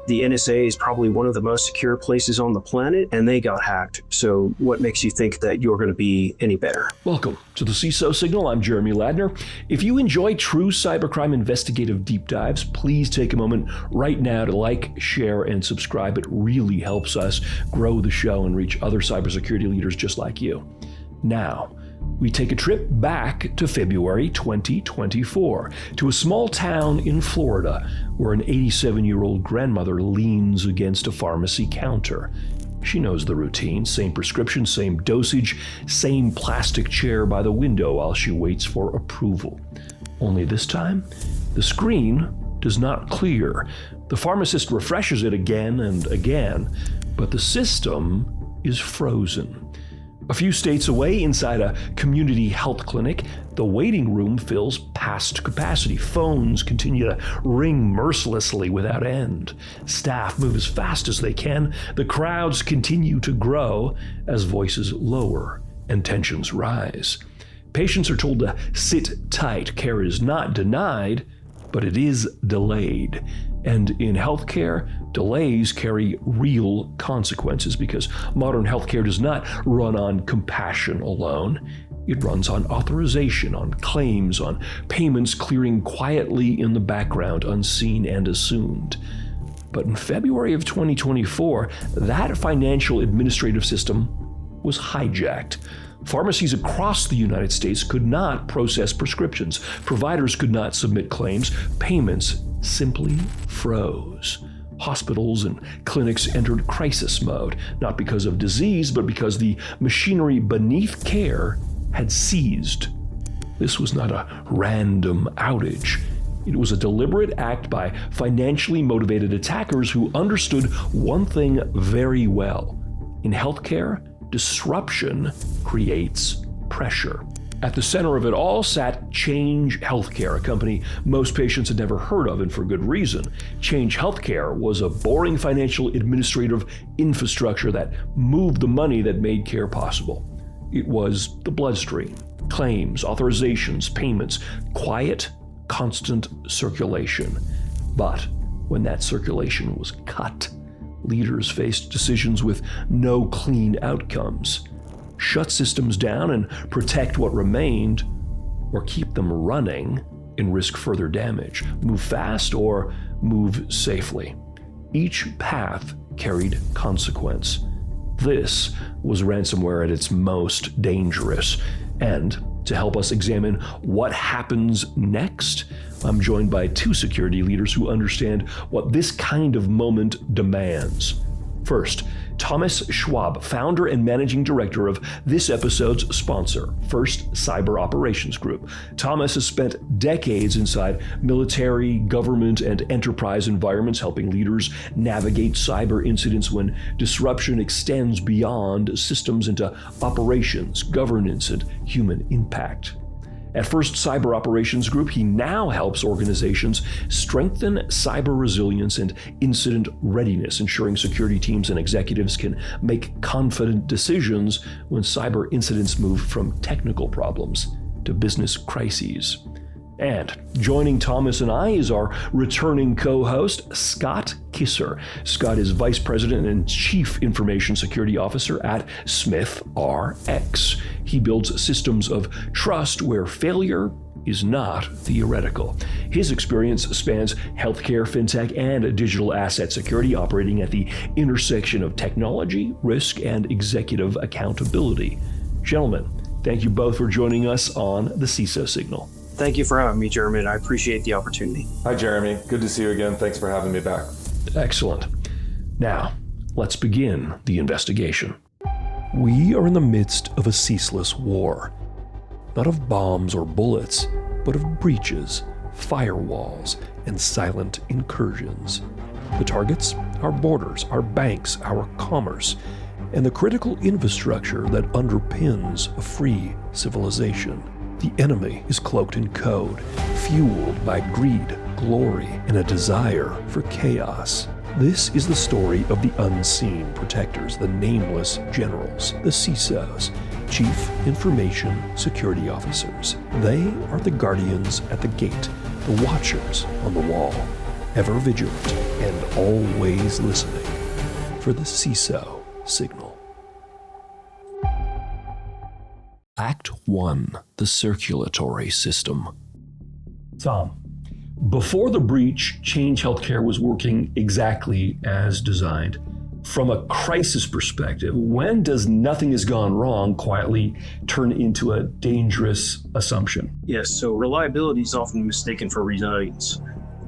The NSA is probably one of the most secure places on the planet, and they got hacked. So what makes you think that you're going to be any better? Welcome to the CISO Signal. I'm Jeremy Ladner. If you enjoy true cybercrime investigative deep dives, please take a moment right now to like, share, and subscribe. It really helps us grow the show and reach other cybersecurity leaders just like you. Now, we take a trip back to February 2024 to a small town in Florida where an 87-year-old grandmother leans against a pharmacy counter. She knows the routine: same prescription, same dosage, same plastic chair by the window while she waits for approval. Only this time, the screen does not clear. The pharmacist refreshes it again and again, but the system is frozen. A few states away, inside a community health clinic, the waiting room fills past capacity. Phones continue to ring mercilessly without end. Staff move as fast as they can. The crowds continue to grow as voices lower and tensions rise. Patients are told to sit tight. Care is not denied, but it is delayed. And in healthcare, delays carry real consequences because modern healthcare does not run on compassion alone. It runs on authorization, on claims, on payments clearing quietly in the background, unseen and assumed. But in February of 2024, that financial administrative system was hijacked. Pharmacies across the United States could not process prescriptions. Providers could not submit claims. Payments simply froze. Hospitals and clinics entered crisis mode, not because of disease, but because the machinery beneath care had seized. This was not a random outage. It was a deliberate act by financially motivated attackers who understood one thing very well. In healthcare, disruption creates pressure. At the center of it all sat Change Healthcare, a company most patients had never heard of, and for good reason. Change Healthcare was a boring financial administrative infrastructure that moved the money that made care possible. It was the bloodstream: claims, authorizations, payments, quiet, constant circulation. But when that circulation was cut, leaders faced decisions with no clean outcomes: shut systems down and protect what remained, or keep them running and risk further damage. Move fast or move safely. Each path carried consequence. This was ransomware at its most dangerous. And to help us examine what happens next, I'm joined by two security leaders who understand what this kind of moment demands. First, Thomas Schwab, founder and managing director of this episode's sponsor, First Cyber Operations Group. Thomas has spent decades inside military, government, and enterprise environments, helping leaders navigate cyber incidents when disruption extends beyond systems into operations, governance, and human impact. At First Cyber Operations Group, he now helps organizations strengthen cyber resilience and incident readiness, ensuring security teams and executives can make confident decisions when cyber incidents move from technical problems to business crises. And joining Thomas and I is our returning co-host, Scott Kisser. Scott is Vice President and Chief Information Security Officer at Smith RX. He builds systems of trust where failure is not theoretical. His experience spans healthcare, fintech, and digital asset security, operating at the intersection of technology, risk, and executive accountability. Gentlemen, thank you both for joining us on the CISO Signal. Thank you for having me, Jeremy. I appreciate the opportunity. Hi, Jeremy. Good to see you again. Thanks for having me back. Excellent. Now, let's begin the investigation. We are in the midst of a ceaseless war. Not of bombs or bullets, but of breaches, firewalls, and silent incursions. The targets? Our borders, our banks, our commerce, and the critical infrastructure that underpins a free civilization. The enemy is cloaked in code, fueled by greed, glory, and a desire for chaos. This is the story of the unseen protectors, the nameless generals, the CISOs, Chief Information Security Officers. They are the guardians at the gate, the watchers on the wall. ever vigilant and always listening for the CISO Signal. Act 1, the circulatory system. Tom, before the breach, Change Healthcare was working exactly as designed. From a crisis perspective, when does nothing has gone wrong quietly turn into a dangerous assumption? Yes, so reliability is often mistaken for resilience.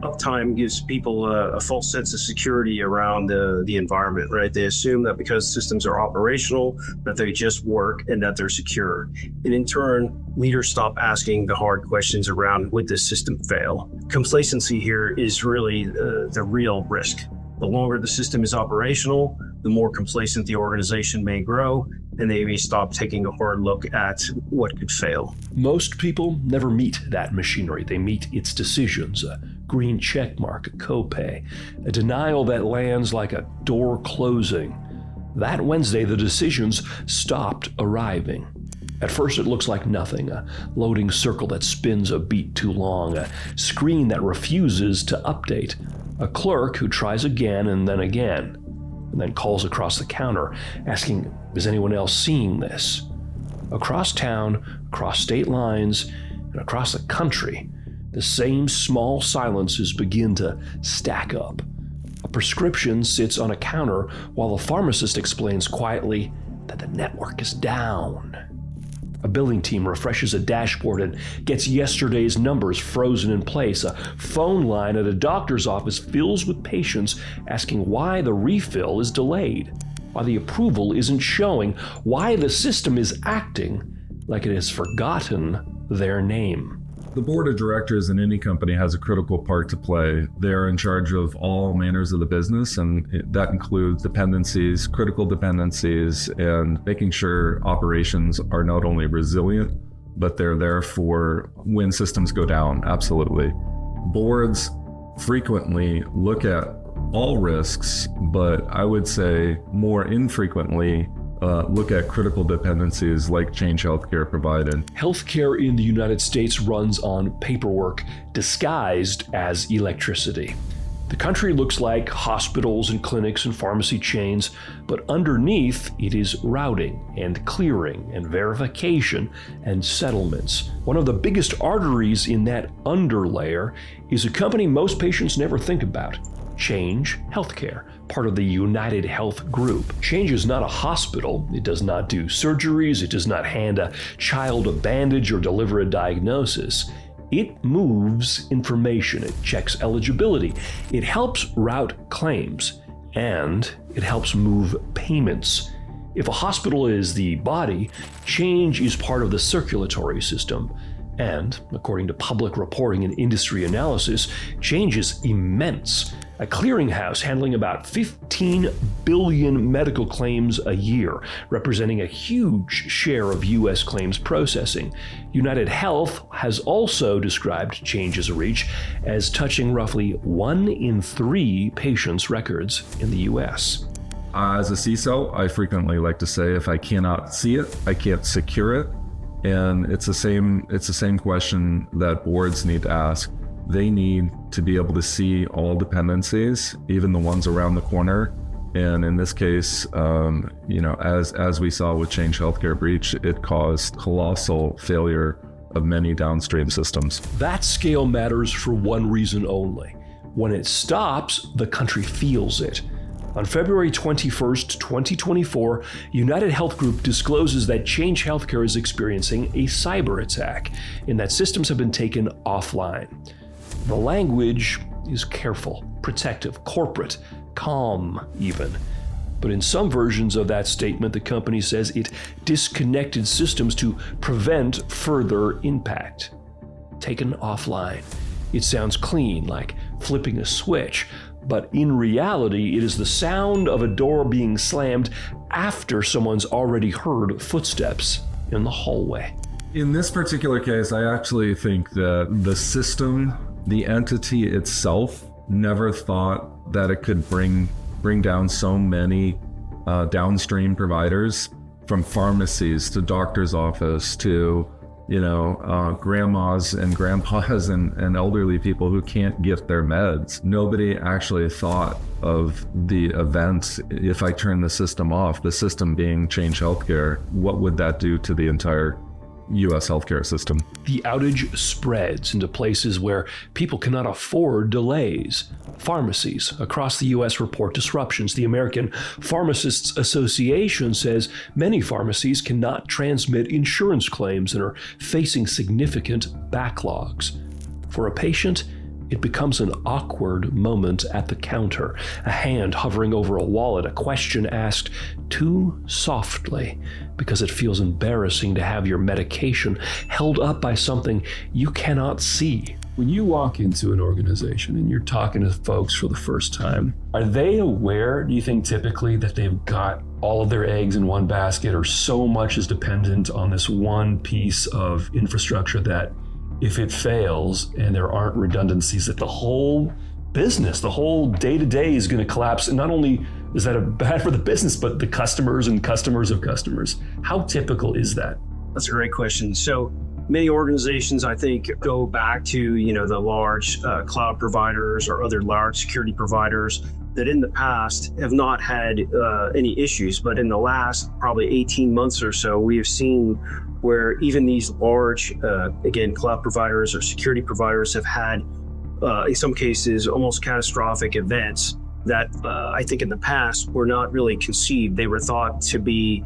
Uptime gives people a false sense of security around the environment, right? They assume that because systems are operational, that they just work and that they're secure. And in turn, leaders stop asking the hard questions around, would this system fail? Complacency here is really the real risk. The longer the system is operational, the more complacent the organization may grow, and they may stop taking a hard look at what could fail. Most people never meet that machinery. They meet its decisions, a green check mark, a copay, a denial that lands like a door closing. That Wednesday, the decisions stopped arriving. At first, it looks like nothing, a loading circle that spins a beat too long, a screen that refuses to update, a clerk who tries again and then calls across the counter, asking, is anyone else seeing this? Across town, across state lines, and across the country, the same small silences begin to stack up. A prescription sits on a counter while the pharmacist explains quietly that the network is down. A billing team refreshes a dashboard and gets yesterday's numbers frozen in place. A phone line at a doctor's office fills with patients asking why the refill is delayed, why the approval isn't showing, why the system is acting like it has forgotten their name. The board of directors in any company has a critical part to play. They're in charge of all manners of the business, and that includes dependencies, critical dependencies, and making sure operations are not only resilient, but they're there for when systems go down, absolutely. Boards frequently look at all risks, but I would say more infrequently look at critical dependencies like Change Healthcare provided. Healthcare in the United States runs on paperwork disguised as electricity. The country looks like hospitals and clinics and pharmacy chains, but underneath it is routing and clearing and verification and settlements. One of the biggest arteries in that underlayer is a company most patients never think about, Change Healthcare, part of the United Health Group. Change is not a hospital. It does not do surgeries. It does not hand a child a bandage or deliver a diagnosis. It moves information. It checks eligibility. It helps route claims. And it helps move payments. If a hospital is the body, Change is part of the circulatory system. And, according to public reporting and industry analysis, Change is immense. A clearinghouse handling about 15 billion medical claims a year, representing a huge share of U.S. claims processing. United Health has also described Change as a reach as touching roughly 1 in 3 patients' records in the U.S. As a CISO, I frequently like to say, if I cannot see it, I can't secure it. And it's the same question that boards need to ask. They need to be able to see all dependencies, even the ones around the corner. And in this case, as we saw with Change Healthcare breach, it caused colossal failure of many downstream systems. That scale matters for one reason only. When it stops, the country feels it. On February 21st, 2024, United Health Group discloses that Change Healthcare is experiencing a cyber attack and that systems have been taken offline. The language is careful, protective, corporate, calm even. But in some versions of that statement, the company says it disconnected systems to prevent further impact. Taken offline. It sounds clean, like flipping a switch, but in reality, it is the sound of a door being slammed after someone's already heard footsteps in the hallway. In this particular case, I actually think that the system, the entity itself, never thought that it could bring down so many downstream providers, from pharmacies to doctor's office to grandmas and grandpas and elderly people who can't get their meds. Nobody actually thought of the events. If I turn the system off, the system being Change Healthcare, what would that do to the entire U.S. healthcare system? The outage spreads into places where people cannot afford delays. Pharmacies across the U.S. report disruptions. The American Pharmacists Association says many pharmacies cannot transmit insurance claims and are facing significant backlogs. For a patient, it becomes an awkward moment at the counter, a hand hovering over a wallet, a question asked too softly because it feels embarrassing to have your medication held up by something you cannot see. When you walk into an organization and you're talking to folks for the first time, are they aware, do you think, typically that they've got all of their eggs in one basket, or so much is dependent on this one piece of infrastructure that if it fails and there aren't redundancies, that the whole business, the whole day-to-day is going to collapse? And not only is that bad for the business, but the customers and customers of customers. How typical is that? That's a great question. So many organizations, I think, go back to, the large cloud providers or other large security providers that in the past have not had any issues. But in the last probably 18 months or so, we have seen where even these large, cloud providers or security providers have had, in some cases, almost catastrophic events that I think in the past were not really conceived. They were thought to be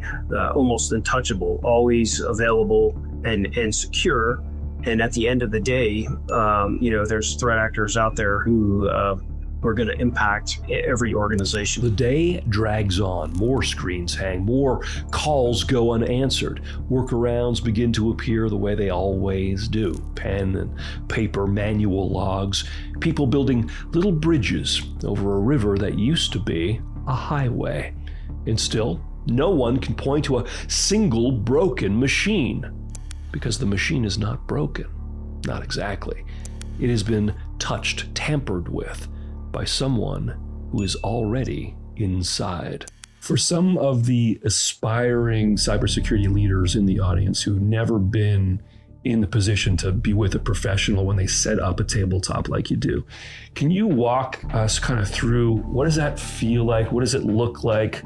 almost untouchable, always available and secure. And at the end of the day, there's threat actors out there who are going to impact every organization. The day drags on. More screens hang. More calls go unanswered. Workarounds begin to appear the way they always do. Pen and paper manual logs. People building little bridges over a river that used to be a highway. And still, no one can point to a single broken machine, because the machine is not broken. Not exactly. It has been touched, tampered with, by someone who is already inside. For some of the aspiring cybersecurity leaders in the audience who've never been in the position to be with a professional when they set up a tabletop like you do, can you walk us kind of through what does that feel like? What does it look like?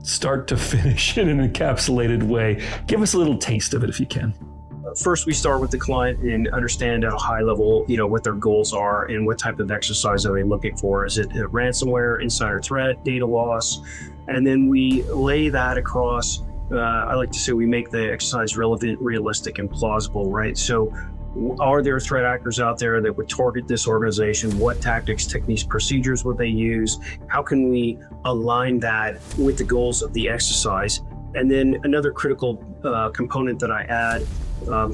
Start to finish in an encapsulated way. Give us a little taste of it if you can. First, we start with the client and understand at a high level, what their goals are and what type of exercise are they looking for. Is it a ransomware, insider threat, data loss? And then we lay that across. I like to say we make the exercise relevant, realistic, and plausible, right? So are there threat actors out there that would target this organization? What tactics, techniques, procedures would they use? How can we align that with the goals of the exercise? And then another critical component that I add,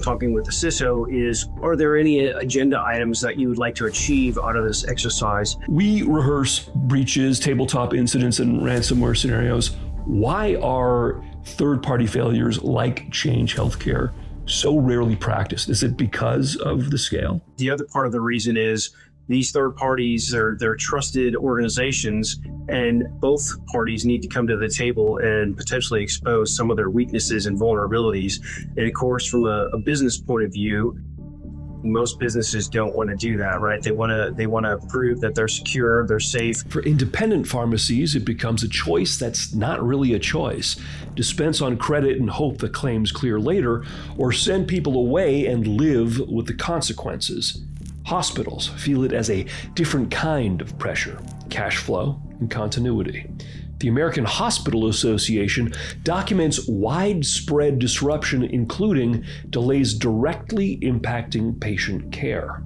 talking with the CISO, is, are there any agenda items that you would like to achieve out of this exercise? We rehearse breaches, tabletop incidents, and ransomware scenarios. Why are third-party failures like Change Healthcare so rarely practiced? Is it because of the scale? The other part of the reason is these third parties, they're trusted organizations, and both parties need to come to the table and potentially expose some of their weaknesses and vulnerabilities. And of course, from a business point of view, most businesses don't want to do that, right? They want to prove that they're secure, they're safe. For independent pharmacies, it becomes a choice that's not really a choice. Dispense on credit and hope the claims clear later, or send people away and live with the consequences. Hospitals feel it as a different kind of pressure, cash flow and continuity. The American Hospital Association documents widespread disruption, including delays directly impacting patient care.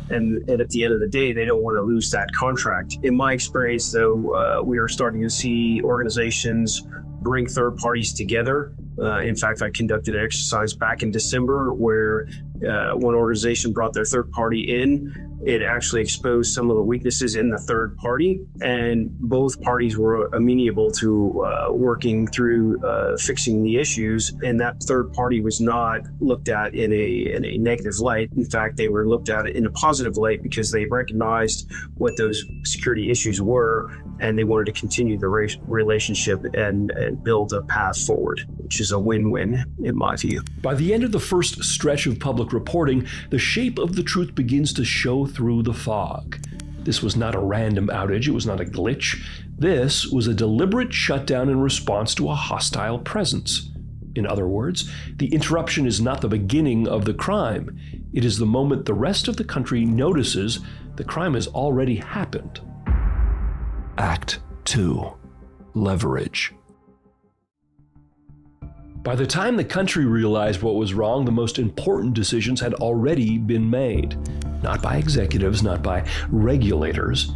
And at the end of the day, they don't want to lose that contract. In my experience, though, we are starting to see organizations bring third parties together. In fact, I conducted an exercise back in December where one organization brought their third party in. It actually exposed some of the weaknesses in the third party, and both parties were amenable to working through fixing the issues. And that third party was not looked at in a negative light. In fact, they were looked at in a positive light because they recognized what those security issues were, and they wanted to continue the relationship and build a path forward. which is a win-win in my view. By the end of the first stretch of public reporting, the shape of the truth begins to show through the fog. This was not a random outage, it was not a glitch. This was a deliberate shutdown in response to a hostile presence. In other words, the interruption is not the beginning of the crime. It is the moment the rest of the country notices the crime has already happened. Act 2. Leverage. By the time the country realized what was wrong, the most important decisions had already been made. Not by executives, not by regulators,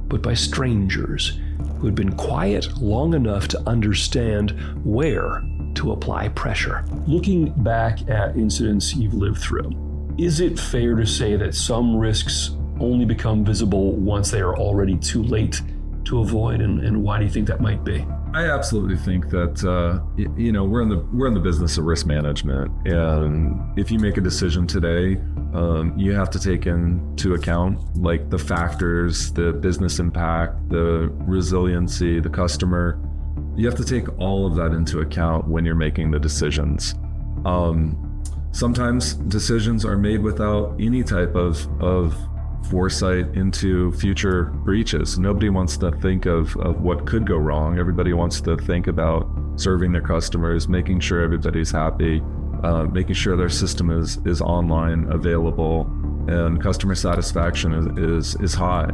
but by strangers who had been quiet long enough to understand where to apply pressure. Looking back at incidents you've lived through, is it fair to say that some risks only become visible once they are already too late to avoid, and why do you think that might be? I absolutely think that we're in the business of risk management, and if you make a decision today, you have to take into account like the factors, the business impact, the resiliency, the customer. You have to take all of that into account when you're making the decisions. Sometimes decisions are made without any type of foresight into future breaches. Nobody wants to think of what could go wrong. Everybody wants to think about serving their customers, making sure everybody's happy, making sure their system is online, available, and customer satisfaction is high.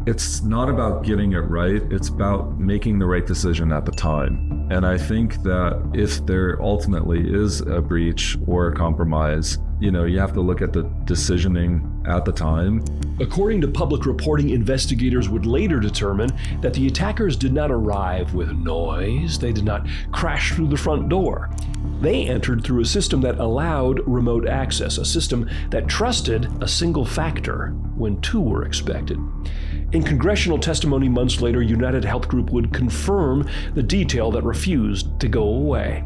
It's not about getting it right, it's about making the right decision at the time. And I think that if there ultimately is a breach or a compromise, you have to look at the decisioning at the time. According to public reporting, investigators would later determine that the attackers did not arrive with noise. They did not crash through the front door. They entered through a system that allowed remote access, a system that trusted a single factor when two were expected. In congressional testimony months later, United Health Group would confirm the detail that refused to go away.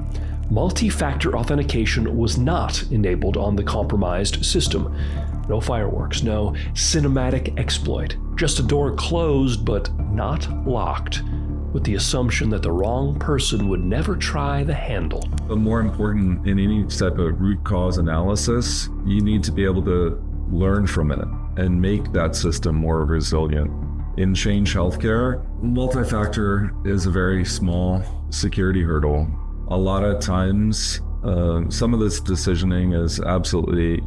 Multi-factor authentication was not enabled on the compromised system. No fireworks, no cinematic exploit, just a door closed but not locked, with the assumption that the wrong person would never try the handle. But more important, in any type of root cause analysis, you need to be able to learn from it and make that system more resilient. In Change Healthcare, multi-factor is a very small security hurdle. A lot of times, some of this decisioning is absolutely,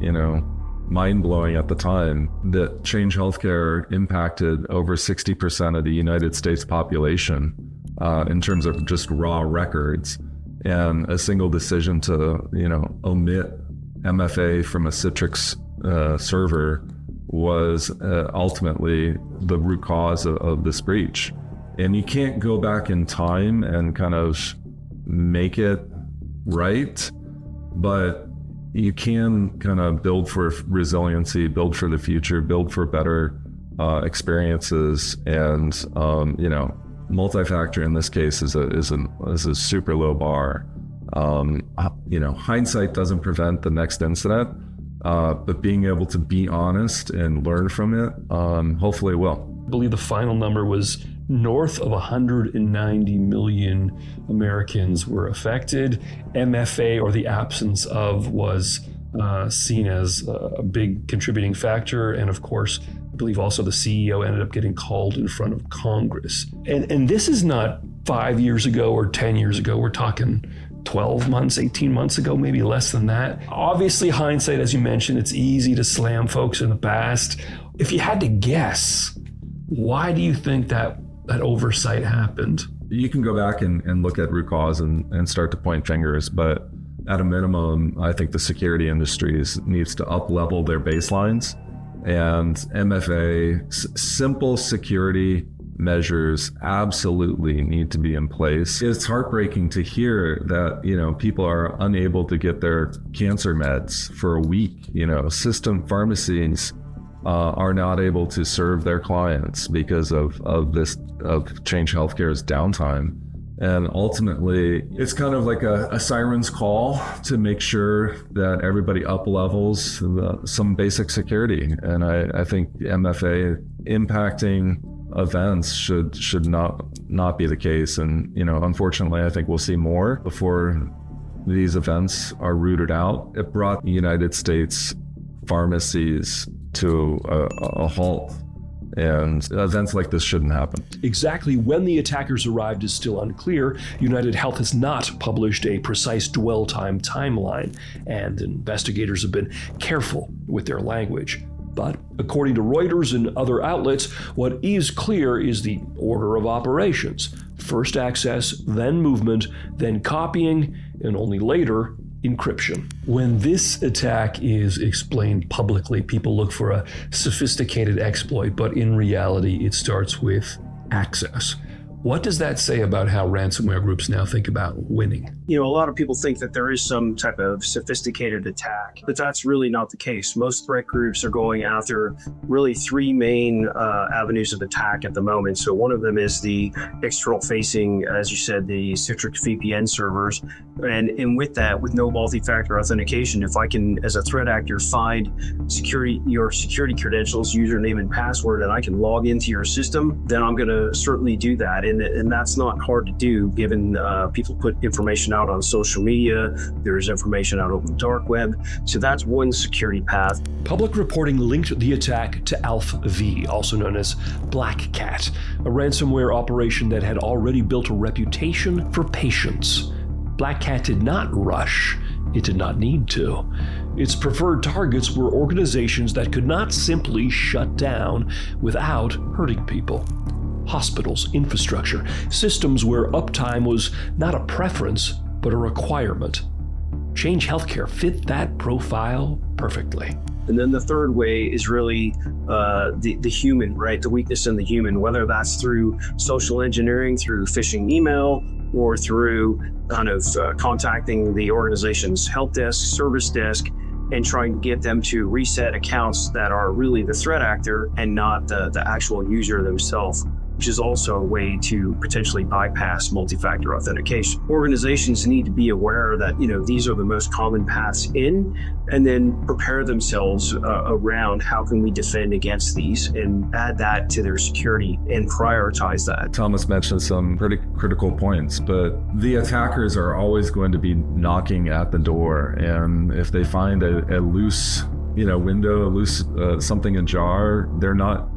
mind-blowing at the time. That Change Healthcare impacted over 60% of the United States population in terms of just raw records. And a single decision to, omit MFA from a Citrix server was ultimately the root cause of this breach. And you can't go back in time and kind of make it right, but you can kind of build for resiliency, build for the future, build for better experiences. And multi-factor in this case is a super low bar. Hindsight doesn't prevent the next incident, but being able to be honest and learn from it, hopefully will. I believe the final number was north of 190 million Americans were affected. MFA, or the absence of, was seen as a big contributing factor. And of course, I believe also the CEO ended up getting called in front of Congress. And this is not 5 years ago or 10 years ago. We're talking 12 months, 18 months ago, maybe less than that. Obviously, hindsight, as you mentioned, it's easy to slam folks in the past. If you had to guess, why do you think that oversight happened? You can go back and look at root cause and start to point fingers, but at a minimum, I think the security industry needs to up-level their baselines, and MFA, simple security measures absolutely need to be in place. It's heartbreaking to hear that, people are unable to get their cancer meds for a week. System pharmacies are not able to serve their clients because of Change Healthcare's downtime. And ultimately, it's kind of like a siren's call to make sure that everybody up levels some basic security. And I think MFA impacting events should not be the case. And unfortunately, I think we'll see more before these events are rooted out, it brought the United States pharmacies to a halt. And events like this shouldn't happen. Exactly when the attackers arrived is still unclear. United Health has not published a precise dwell time timeline, and investigators have been careful with their language. But according to Reuters and other outlets, what is clear is the order of operations. First access, then movement, then copying, and only later encryption. When this attack is explained publicly, people look for a sophisticated exploit, but in reality, it starts with access. What does that say about how ransomware groups now think about winning? A lot of people think that there is some type of sophisticated attack, but that's really not the case. Most threat groups are going after really three main avenues of attack at the moment. So one of them is the external facing, as you said, the Citrix VPN servers. And with that, with no multi-factor authentication, if I can, as a threat actor, find your security credentials, username and password, and I can log into your system, then I'm going to certainly do that. And that's not hard to do, given people put information out on social media. There's information out on the dark web. So that's one security path. Public reporting linked the attack to ALPHV, also known as BlackCat, a ransomware operation that had already built a reputation for patience. BlackCat did not rush. It did not need to. Its preferred targets were organizations that could not simply shut down without hurting people. Hospitals, infrastructure, systems where uptime was not a preference, but a requirement. Change Healthcare fit that profile perfectly. And then the third way is really the human, right? The weakness in the human, whether that's through social engineering, through phishing email, or through kind of contacting the organization's help desk, service desk, and trying to get them to reset accounts that are really the threat actor and not the actual user themselves, which is also a way to potentially bypass multi-factor authentication. Organizations need to be aware that, these are the most common paths in, and then prepare themselves around how can we defend against these and add that to their security and prioritize that. Thomas mentioned some pretty critical points, but the attackers are always going to be knocking at the door. And if they find a loose, window, a loose something ajar, they're not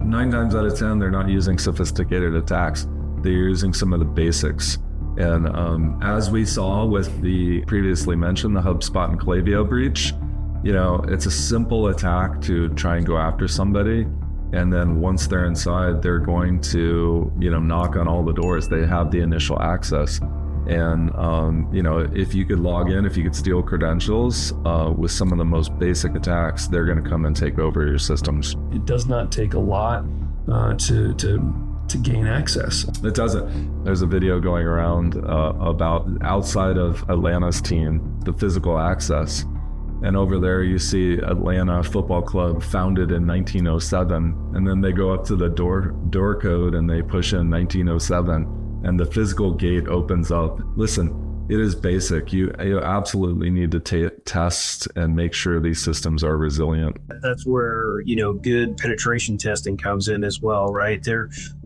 9 times out of 10, they're not using sophisticated attacks. They're using some of the basics. And as we saw with the previously mentioned, the HubSpot and Klaviyo breach, it's a simple attack to try and go after somebody. And then once they're inside, they're going to, knock on all the doors. They have the initial access. And, if you could log in, if you could steal credentials with some of the most basic attacks, they're going to come and take over your systems. It does not take a lot to gain access. It doesn't. There's a video going around about outside of Atlanta's team, the physical access. And over there you see Atlanta Football Club, founded in 1907. And then they go up to the door code and they push in 1907. And the physical gate opens up. Listen, it is basic. You absolutely need to test and make sure these systems are resilient. That's where, good penetration testing comes in as well, right?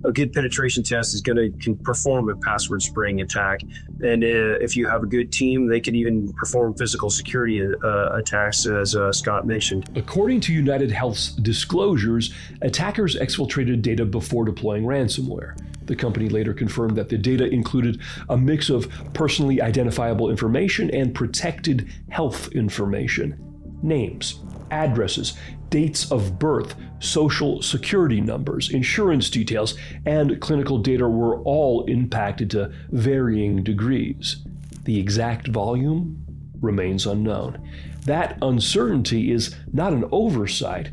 A good penetration test can perform a password spraying attack. And if you have a good team, they can even perform physical security attacks, as Scott mentioned. According to United Health's disclosures, attackers exfiltrated data before deploying ransomware. The company later confirmed that the data included a mix of personally identifiable information and protected health information. Names, addresses, dates of birth, social security numbers, insurance details, and clinical data were all impacted to varying degrees. The exact volume remains unknown. That uncertainty is not an oversight,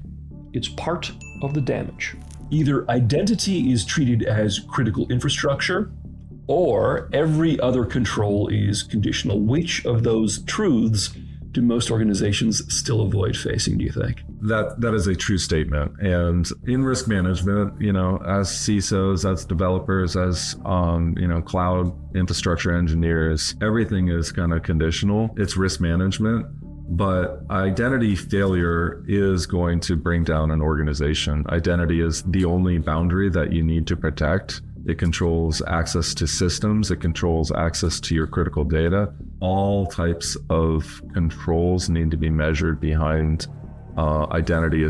it's part of the damage. Either identity is treated as critical infrastructure, or every other control is conditional. Which of those truths do most organizations still avoid facing, do you think? That is a true statement. And in risk management, as CISOs, as developers, as cloud infrastructure engineers, everything is kind of conditional. It's risk management. But identity failure is going to bring down an organization. Identity is the only boundary that you need to protect. it controls access to systems, it controls access to your critical data. All types of controls need to be measured behind identity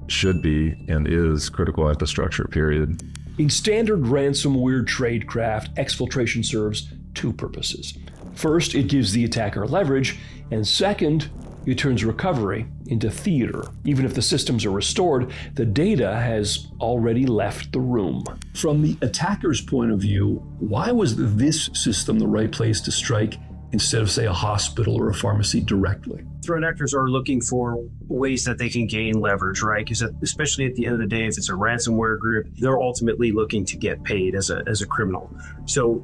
should be and is critical infrastructure, period. In standard ransomware tradecraft, exfiltration serves two purposes. First, it gives the attacker leverage, and second, it turns recovery into theater. Even if the systems are restored, the data has already left the room. From the attacker's point of view, why was this system the right place to strike instead of, say, a hospital or a pharmacy directly? Threat actors are looking for ways that they can gain leverage, right? Because especially at the end of the day, if it's a ransomware group, they're ultimately looking to get paid as a criminal. So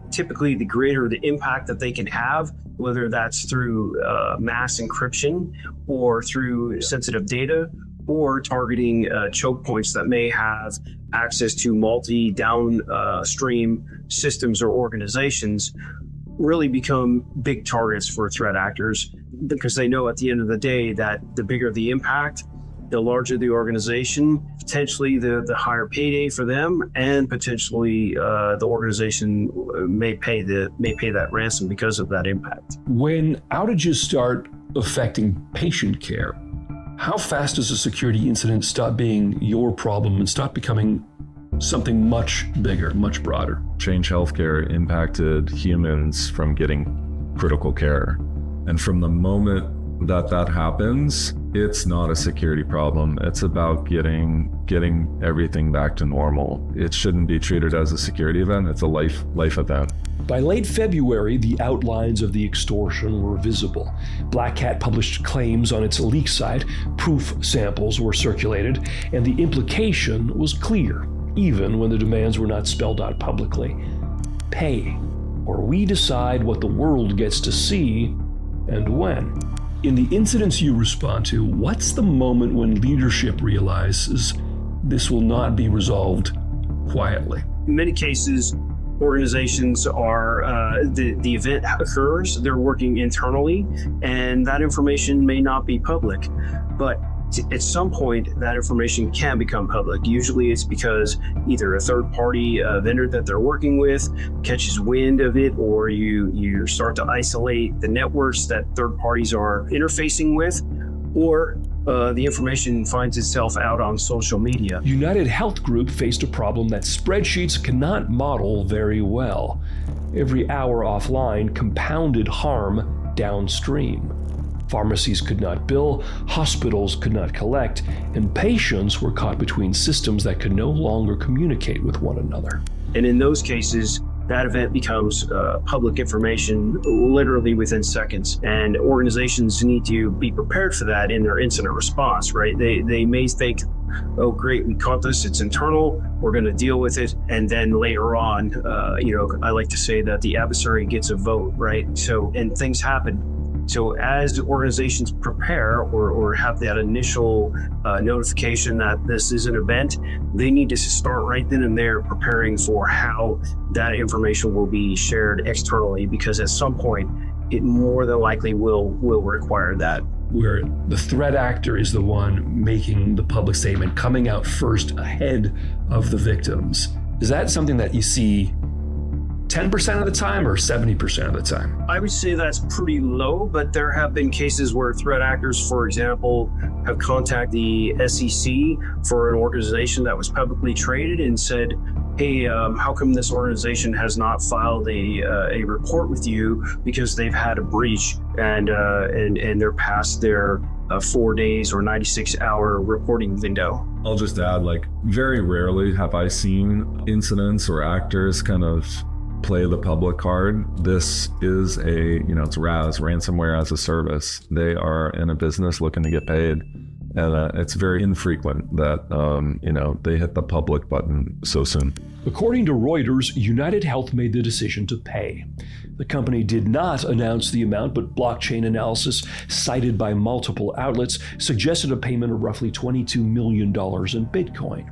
typically the greater the impact that they can have, whether that's through mass encryption or through sensitive data or targeting choke points that may have access to multi-downstream systems or organizations, really become big targets for threat actors, because they know at the end of the day that the bigger the impact, the larger the organization, potentially the higher payday for them, and potentially the organization may pay that ransom because of that impact. When outages start affecting patient care, how fast does a security incident stop being your problem and start becoming something much bigger, much broader? Change Healthcare impacted humans from getting critical care. And from the moment that happens, it's not a security problem. It's about getting everything back to normal. It shouldn't be treated as a security event. It's a life event. By late February, the outlines of the extortion were visible. BlackCat published claims on its leak site, proof samples were circulated, and the implication was clear, even when the demands were not spelled out publicly. Pay, or we decide what the world gets to see and when. In the incidents you respond to, what's the moment when leadership realizes this will not be resolved quietly? In many cases, organizations are, the event occurs, they're working internally, and that information may not be public. But at some point, that information can become public. Usually it's because either a third-party vendor that they're working with catches wind of it, or you start to isolate the networks that third parties are interfacing with, or the information finds itself out on social media. United Health Group faced a problem that spreadsheets cannot model very well. Every hour offline compounded harm downstream. Pharmacies could not bill, hospitals could not collect, and patients were caught between systems that could no longer communicate with one another. And in those cases, that event becomes public information literally within seconds. And organizations need to be prepared for that in their incident response, right? They may think, oh, great, we caught this, it's internal, we're going to deal with it. And then later on, I like to say that the adversary gets a vote, right? And things happen. So as organizations prepare or have that initial notification that this is an event, they need to start right then and there preparing for how that information will be shared externally, because at some point, it more than likely will require that. Where the threat actor is the one making the public statement, coming out first ahead of the victims. Is that something that you see 10% of the time or 70% of the time? I would say that's pretty low, but there have been cases where threat actors, for example, have contacted the SEC for an organization that was publicly traded and said, hey, how come this organization has not filed a report with you because they've had a breach and they're past their 4 days or 96-hour reporting window? I'll just add, very rarely have I seen incidents or actors kind of play the public card. This is it's RAS, ransomware as a service. They are in a business looking to get paid. And it's very infrequent that, they hit the public button so soon. According to Reuters, United Health made the decision to pay. The company did not announce the amount, but blockchain analysis cited by multiple outlets suggested a payment of roughly $22 million in Bitcoin.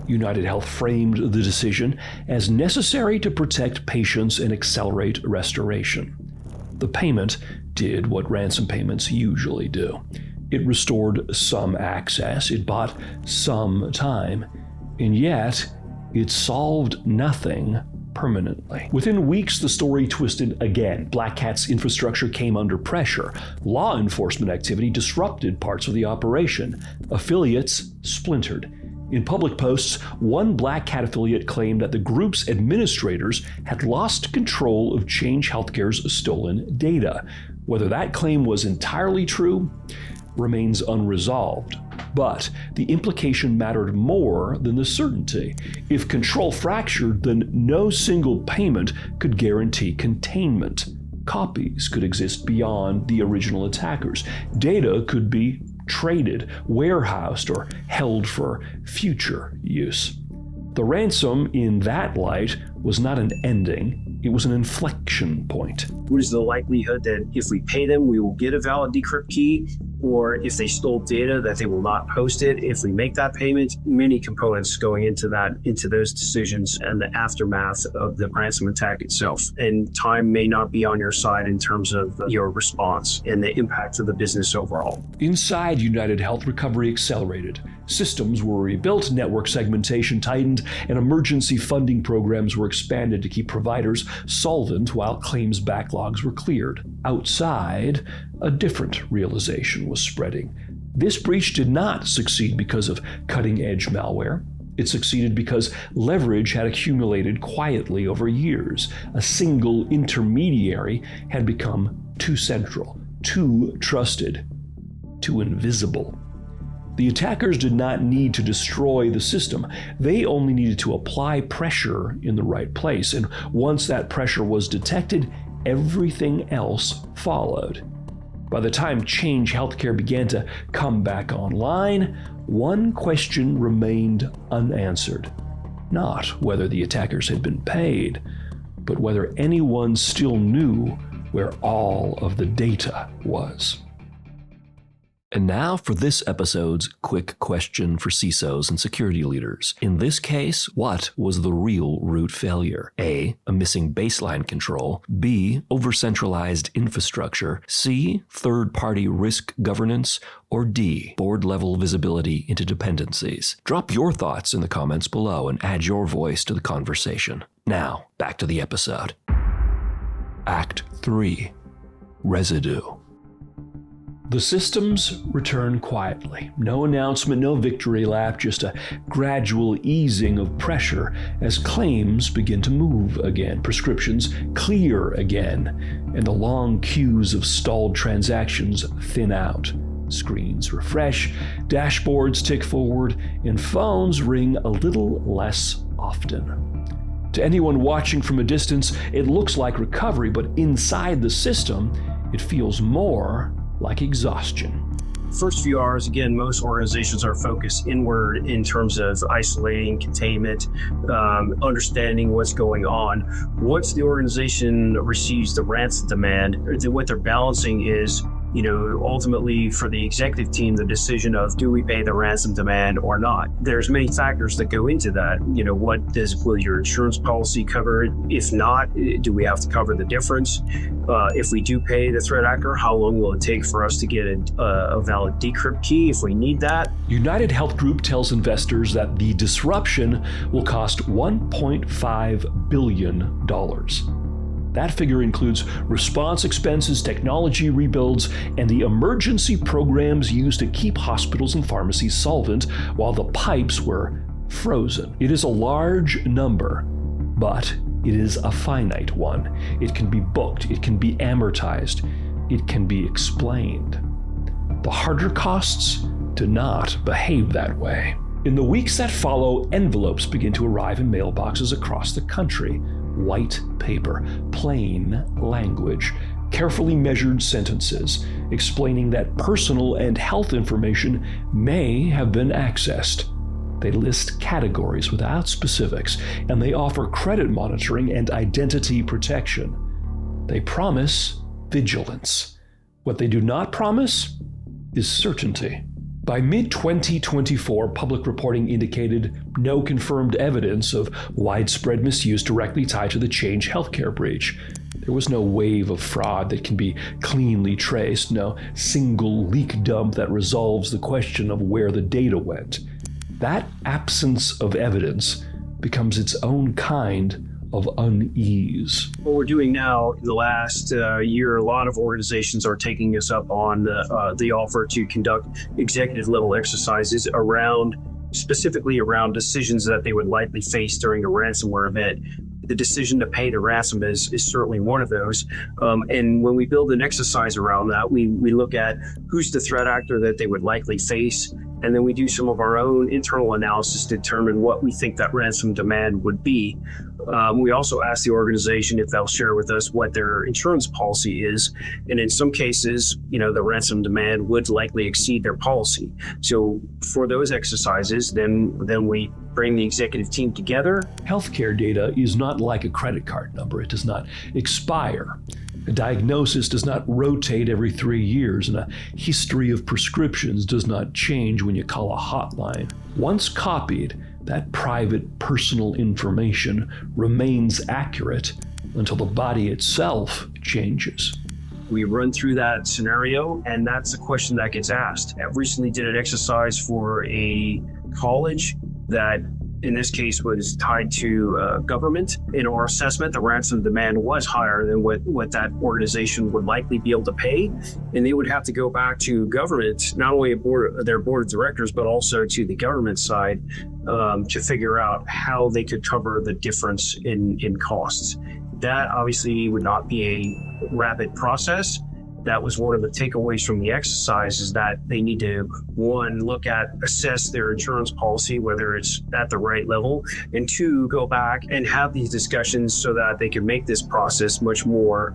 United Health framed the decision as necessary to protect patients and accelerate restoration. The payment did what ransom payments usually do. It restored some access, it bought some time, and yet it solved nothing permanently. Within weeks, the story twisted again. BlackCat's infrastructure came under pressure. Law enforcement activity disrupted parts of the operation. Affiliates splintered. In public posts, one BlackCat affiliate claimed that the group's administrators had lost control of Change Healthcare's stolen data. Whether that claim was entirely true remains unresolved. But the implication mattered more than the certainty. If control fractured, then no single payment could guarantee containment. Copies could exist beyond the original attackers. Data could be traded, warehoused, or held for future use. The ransom, in that light, was not an ending, it was an inflection point. What is the likelihood that if we pay them, we will get a valid decrypt key? Or if they stole data, that they will not post it if we make that payment? Many components going into those decisions and the aftermath of the ransom attack itself. And time may not be on your side in terms of your response and the impact of the business overall. Inside United Health, recovery accelerated. Systems were rebuilt, network segmentation tightened, and emergency funding programs were expanded to keep providers solvent while claims backlogs were cleared. Outside, a different realization was spreading. This breach did not succeed because of cutting-edge malware. It succeeded because leverage had accumulated quietly over years. A single intermediary had become too central, too trusted, too invisible. The attackers did not need to destroy the system. They only needed to apply pressure in the right place. And once that pressure was detected, everything else followed. By the time Change Healthcare began to come back online, one question remained unanswered. Not whether the attackers had been paid, but whether anyone still knew where all of the data was. And now for this episode's quick question for CISOs and security leaders. In this case, what was the real root failure? A, a missing baseline control. B, over-centralized infrastructure. C, third-party risk governance. Or D, board-level visibility into dependencies. Drop your thoughts in the comments below and add your voice to the conversation. Now, back to the episode. Act 3. Residue. The systems return quietly. No announcement, no victory lap, just a gradual easing of pressure as claims begin to move again, prescriptions clear again, and the long queues of stalled transactions thin out. Screens refresh, dashboards tick forward, and phones ring a little less often. To anyone watching from a distance, it looks like recovery, but inside the system, it feels more like exhaustion. First few hours, again, most organizations are focused inward in terms of isolating, containment, understanding what's going on. Once the organization receives the ransom demand, what they're balancing is, ultimately for the executive team, the decision of do we pay the ransom demand or not. There's many factors that go into that. Will your insurance policy cover it? If not, do we have to cover the difference? If we do pay the threat actor, how long will it take for us to get a valid decrypt key if we need that? United Health Group tells investors that the disruption will cost $1.5 billion. That figure includes response expenses, technology rebuilds, and the emergency programs used to keep hospitals and pharmacies solvent while the pipes were frozen. It is a large number, but it is a finite one. It can be booked, it can be amortized, it can be explained. The harder costs do not behave that way. In the weeks that follow, envelopes begin to arrive in mailboxes across the country. White paper, plain language, carefully measured sentences explaining that personal and health information may have been accessed. They list categories without specifics, and they offer credit monitoring and identity protection. They promise vigilance. What they do not promise is certainty. By mid-2024, public reporting indicated no confirmed evidence of widespread misuse directly tied to the Change Healthcare breach. There was no wave of fraud that can be cleanly traced, no single leak dump that resolves the question of where the data went. That absence of evidence becomes its own kind of unease. What we're doing now in the last year, a lot of organizations are taking us up on the offer to conduct executive level exercises specifically around decisions that they would likely face during a ransomware event. The decision to pay the ransom is certainly one of those. And when we build an exercise around that, we look at who's the threat actor that they would likely face. And then we do some of our own internal analysis to determine what we think that ransom demand would be. We also ask the organization if they'll share with us what their insurance policy is. And in some cases, the ransom demand would likely exceed their policy. So for those exercises, then we bring the executive team together. Healthcare data is not like a credit card number. It does not expire. A diagnosis does not rotate every 3 years, and a history of prescriptions does not change when you call a hotline. Once copied, that private personal information remains accurate until the body itself changes. We run through that scenario, and that's the question that gets asked. I recently did an exercise for a college that in this case was tied to government. In our assessment, the ransom demand was higher than what that organization would likely be able to pay. And they would have to go back to government, not only their board of directors, but also to the government side to figure out how they could cover the difference in costs. That obviously would not be a rapid process. That was one of the takeaways from the exercise, is that they need to, one, assess their insurance policy, whether it's at the right level, and two, go back and have these discussions so that they can make this process much more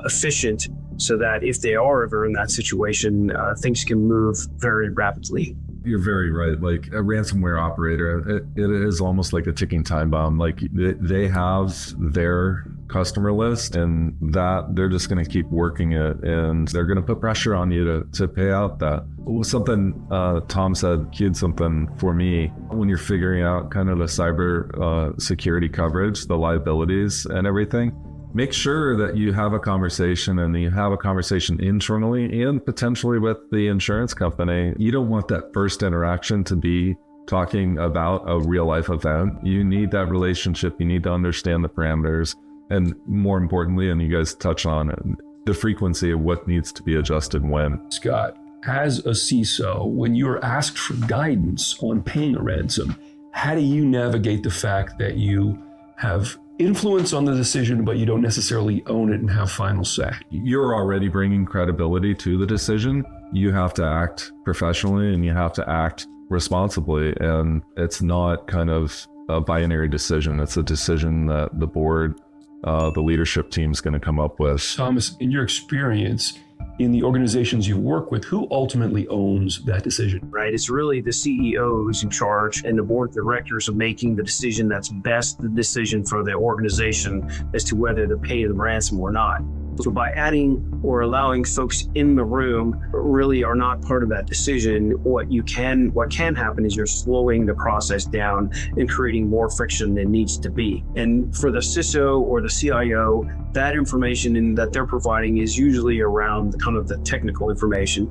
efficient, so that if they are ever in that situation, things can move very rapidly. You're very right. Like a ransomware operator, it is almost like a ticking time bomb. Like they have their customer list, and that they're just going to keep working it, and they're going to put pressure on you to pay out that. Something Tom said cued something for me when you're figuring out kind of the cyber security coverage, the liabilities and everything. Make sure that you have a conversation, and you have a conversation internally and potentially with the insurance company. You don't want that first interaction to be talking about a real life event. You need that relationship. You need to understand the parameters. And more importantly, and you guys touch on it, the frequency of what needs to be adjusted when. Scott, as a CISO, when you're asked for guidance on paying a ransom, how do you navigate the fact that you have influence on the decision, but you don't necessarily own it and have final say? You're already bringing credibility to the decision. You have to act professionally, and you have to act responsibly. And it's not kind of a binary decision. It's a decision that the board, the leadership team is going to come up with. Thomas, in your experience, in the organizations you work with, who ultimately owns that decision? Right. It's really the CEO who's in charge, and the board of directors of making the decision that's best, the decision for the organization as to whether to pay the ransom or not. So by adding or allowing folks in the room really are not part of that decision, what can happen is you're slowing the process down and creating more friction than needs to be. And for the CISO or the CIO, that information that they're providing is usually around kind of the technical information.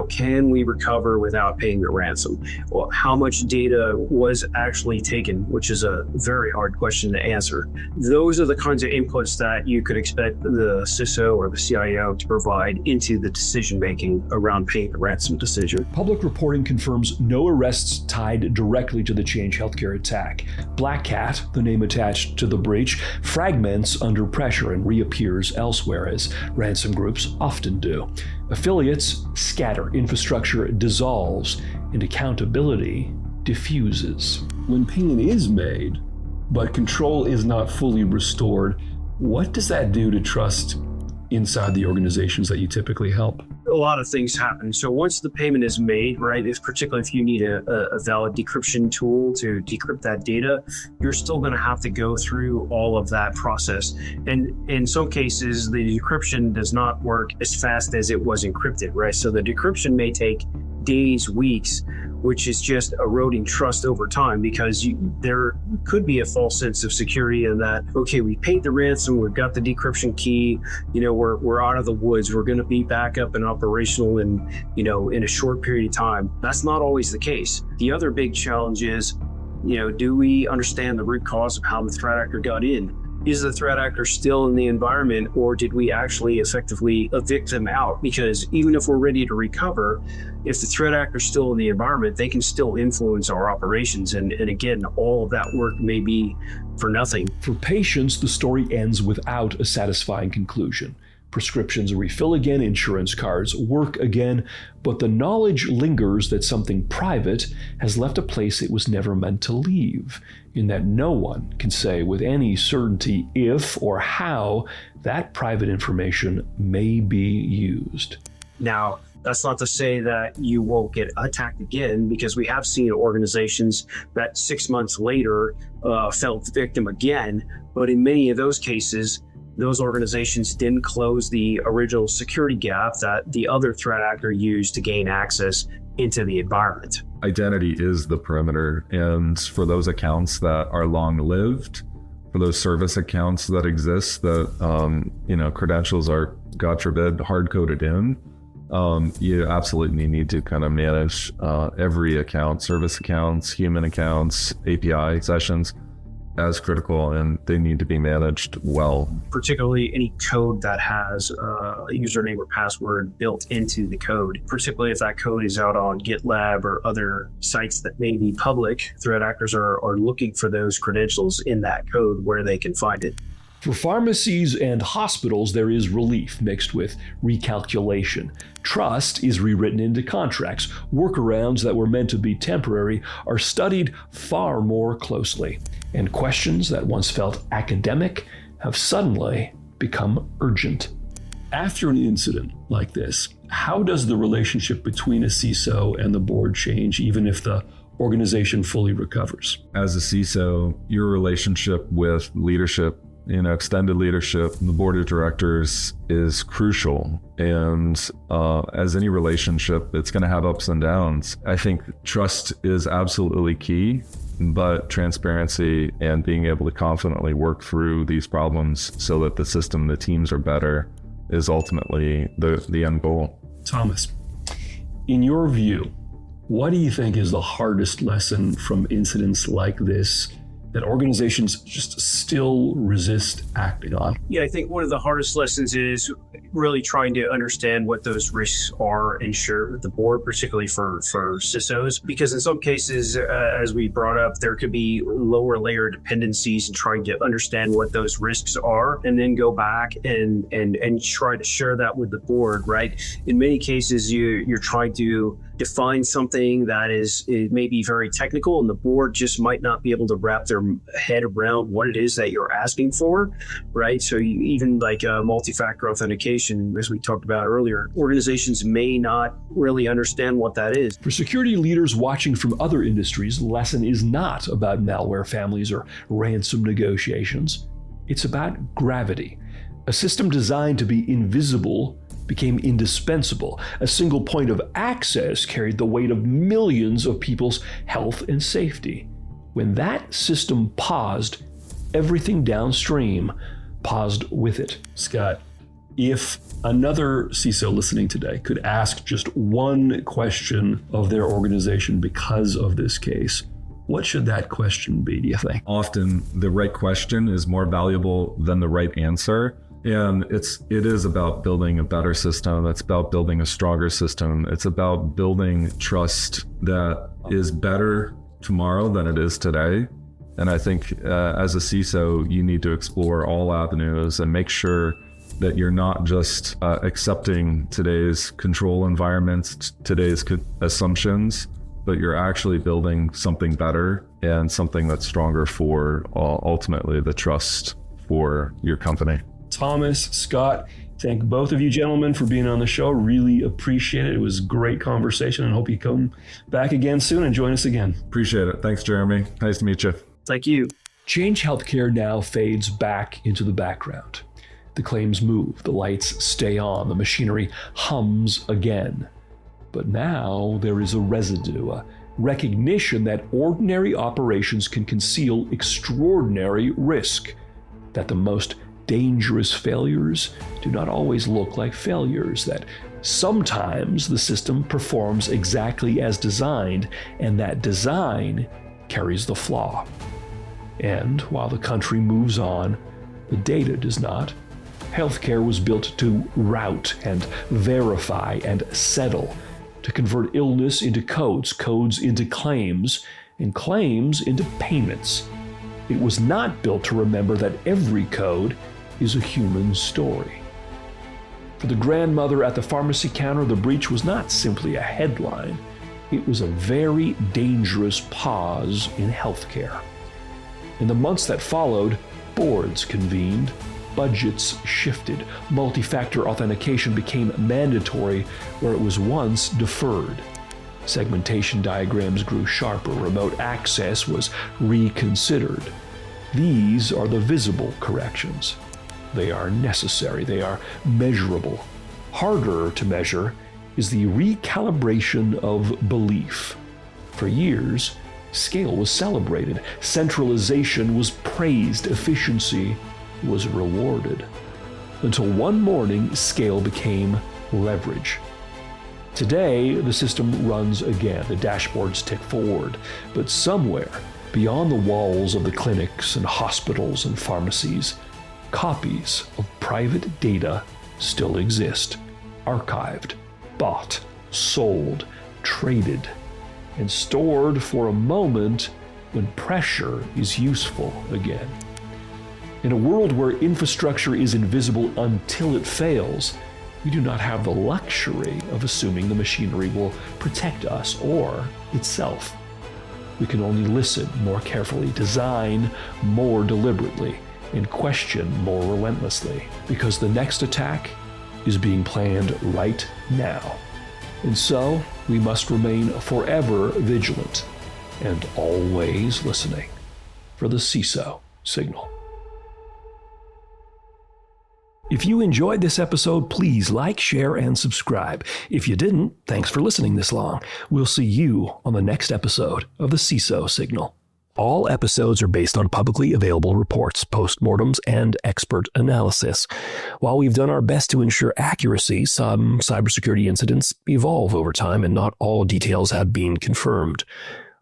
Can we recover without paying the ransom? Well, how much data was actually taken, which is a very hard question to answer. Those are the kinds of inputs that you could expect the CISO or the CIO to provide into the decision-making around paying the ransom decision. Public reporting confirms no arrests tied directly to the Change Healthcare attack. BlackCat, the name attached to the breach, fragments under pressure and reappears elsewhere, as ransom groups often do. Affiliates scatter, infrastructure dissolves, and accountability diffuses. When payment is made, but control is not fully restored, what does that do to trust inside the organizations that you typically help? A lot of things happen. So once the payment is made, right, if particularly if you need a valid decryption tool to decrypt that data, you're still going to have to go through all of that process. And in some cases, the decryption does not work as fast as it was encrypted, right? So the decryption may take days, weeks, which is just eroding trust over time, because there could be a false sense of security in that, okay, we paid the ransom, we've got the decryption key, we're out of the woods, we're going to be back up and operational in a short period of time. That's not always the case. The other big challenge is Do we understand the root cause of how the threat actor got in? Is the threat actor still in the environment, or did we actually effectively evict them out? Because even if we're ready to recover, if the threat actor is still in the environment, they can still influence our operations. And again, all of that work may be for nothing. For patients, the story ends without a satisfying conclusion. Prescriptions refill again, insurance cards work again, but the knowledge lingers that something private has left a place it was never meant to leave, in that no one can say with any certainty if or how that private information may be used. Now, that's not to say that you won't get attacked again, because we have seen organizations that 6 months later fell victim again, but in many of those cases, those organizations didn't close the original security gap that the other threat actor used to gain access into the environment. Identity is the perimeter, and for those accounts that are long-lived, for those service accounts that exist that credentials are, God forbid, hard-coded in, you absolutely need to kind of manage every account, service accounts, human accounts, API sessions, as critical, and they need to be managed well. Particularly any code that has a username or password built into the code, particularly if that code is out on GitLab or other sites that may be public. Threat actors are looking for those credentials in that code where they can find it. For pharmacies and hospitals, there is relief mixed with recalculation. Trust is rewritten into contracts. Workarounds that were meant to be temporary are studied far more closely. And questions that once felt academic have suddenly become urgent. After an incident like this, how does the relationship between a CISO and the board change, even if the organization fully recovers? As a CISO, your relationship with leadership, extended leadership, the board of directors is crucial. And as any relationship, it's going to have ups and downs. I think trust is absolutely key, but transparency and being able to confidently work through these problems so that the system, the teams are better is ultimately the end goal. Thomas, in your view, what do you think is the hardest lesson from incidents like this that organizations just still resist acting on? Yeah, I think one of the hardest lessons is really trying to understand what those risks are and share with the board, particularly for CISOs, because in some cases, as we brought up, there could be lower layer dependencies, and trying to understand what those risks are and then go back and try to share that with the board, right? In many cases, you're trying to define something that is maybe very technical, and the board just might not be able to wrap their head around what it is that you're asking for, right? So even like multi-factor authentication, as we talked about earlier, organizations may not really understand what that is. For security leaders watching from other industries, the lesson is not about malware families or ransom negotiations. It's about gravity. A system designed to be invisible became indispensable. A single point of access carried the weight of millions of people's health and safety. When that system paused, everything downstream paused with it. Scott, if another CISO listening today could ask just one question of their organization because of this case, what should that question be, do you think? Often the right question is more valuable than the right answer. And it is about building a better system. It's about building a stronger system. It's about building trust that is better tomorrow than it is today. And I think as a CISO, you need to explore all avenues and make sure that you're not just accepting today's control environments, today's assumptions, but you're actually building something better and something that's stronger for ultimately the trust for your company. Thomas, Scott, thank both of you gentlemen for being on the show. Really appreciate it. It was a great conversation, and hope you come back again soon and join us again. Appreciate it. Thanks, Jeremy. Nice to meet you. Thank you. Change Healthcare now fades back into the background. The claims move, the lights stay on, the machinery hums again. But now there is a residue, a recognition that ordinary operations can conceal extraordinary risk, that the most dangerous failures do not always look like failures, that sometimes the system performs exactly as designed, and that design carries the flaw. And while the country moves on, the data does not. Healthcare was built to route and verify and settle, to convert illness into codes, codes into claims, and claims into payments. It was not built to remember that every code is a human story. For the grandmother at the pharmacy counter, the breach was not simply a headline. It was a very dangerous pause in healthcare. In the months that followed, boards convened, budgets shifted, multi-factor authentication became mandatory where it was once deferred. Segmentation diagrams grew sharper, remote access was reconsidered. These are the visible corrections. They are necessary, they are measurable. Harder to measure is the recalibration of belief. For years, scale was celebrated, centralization was praised, efficiency was rewarded. Until one morning, scale became leverage. Today, the system runs again, the dashboards tick forward, but somewhere beyond the walls of the clinics and hospitals and pharmacies, copies of private data still exist, archived, bought, sold, traded, and stored for a moment when pressure is useful again. In a world where infrastructure is invisible until it fails, we do not have the luxury of assuming the machinery will protect us or itself. We can only listen more carefully, design more deliberately, and question more relentlessly, because the next attack is being planned right now. And so, we must remain forever vigilant and always listening for the CISO signal. If you enjoyed this episode, please like, share, and subscribe. If you didn't, thanks for listening this long. We'll see you on the next episode of the CISO Signal. All episodes are based on publicly available reports, postmortems, and expert analysis. While we've done our best to ensure accuracy, some cybersecurity incidents evolve over time and not all details have been confirmed.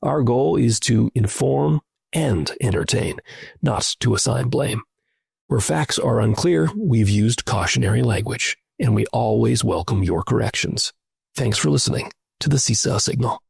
Our goal is to inform and entertain, not to assign blame. Where facts are unclear, we've used cautionary language, and we always welcome your corrections. Thanks for listening to the CISO Signal.